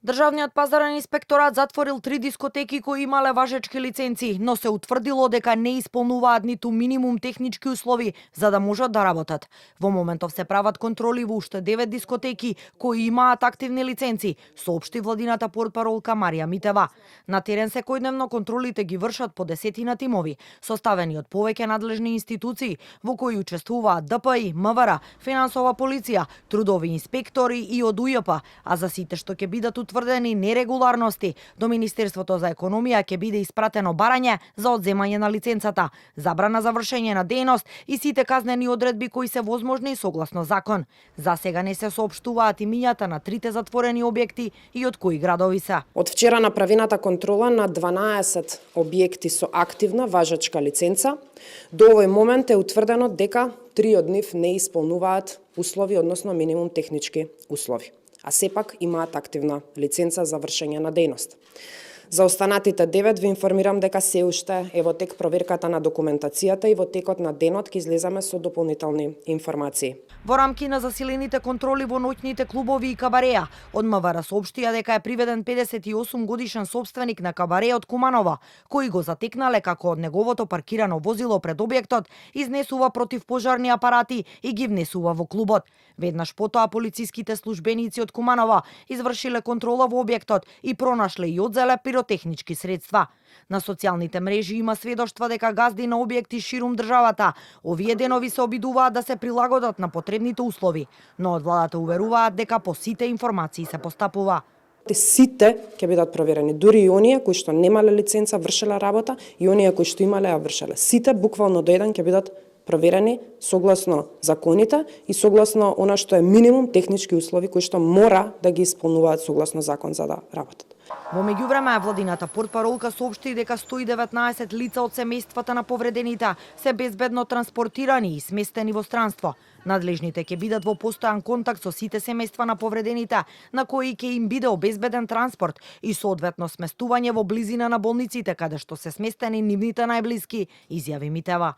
Државниот пазарен инспекторат затворил 3 дискотеки кои имале важечки лиценци, но се утврдило дека не исполнуваат ниту минимум технички услови за да можат да работат. Во моментов се прават контроли во уште 9 дискотеки кои имаат активни лиценци, соопшти владината портпаролка Марија Митева. На терен секојдневно контролите ги вршат по десетина тимови, составени од повеќе надлежни институции, во кои учествуваат ДПИ, МВР, финансова полиција, трудови инспектори и од УЈП, а за сите што ќе бидат утврдени нерегуларности, до Министерството за економија ќе биде испратено барање за одземање на лиценцата, забрана за вршење на дејност и сите казнени одредби кои се возможни согласно закон. За сега не се соопштуваат имињата на трите затворени објекти и од кои градови се. Од вчера направената контрола на 12 објекти со активна важачка лиценца, до овој момент е утврдено дека 3 од нив не исполнуваат услови, односно минимум технички услови, а сепак имаат активна лиценца за вршење на дејност. За останатите 9 ви информирам дека се уште е во тек проверката на документацијата и во текот на денот ќе излеземе со дополнителни информации. Во рамки на засилените контроли во ноќните клубови и кабареа, од МВР соопштија дека е приведен 58 годишен собственик на кабаре од Куманово, кој го затекнале како од неговото паркирано возило пред објектот изнесува противпожарни апарати и ги внесува во клубот. Веднаш потоа полициските службеници од Куманово извршиле контрола во објектот и пронашле и одзеле пиротехнички средства. На социјалните мрежи има сведоштва дека газди на објекти ширум државата овие денови се обидуваат да се прилагодат на потребните услови, но од владата уверуваат дека по сите информации се постапува. Сите ќе бидат проверени, дури и оние кои што немале лиценца вршеле работа и оние кои што имале ја вршеле. Сите буквално до еден ќе бидат проверени согласно законите и согласно она што е минимум технички услови кои што мора да ги исполнуваат согласно закон за да работат. Во меѓувреме, владината портпаролка соопшти дека 119 лица од семејствата на повредените се безбедно транспортирани и сместени во странство. Надлежните ќе бидат во постојан контакт со сите семејства на повредените, на кои ќе им биде обезбеден транспорт и соодветно сместување во близина на болниците каде што се сместени нивните најблиски, изјави Митева.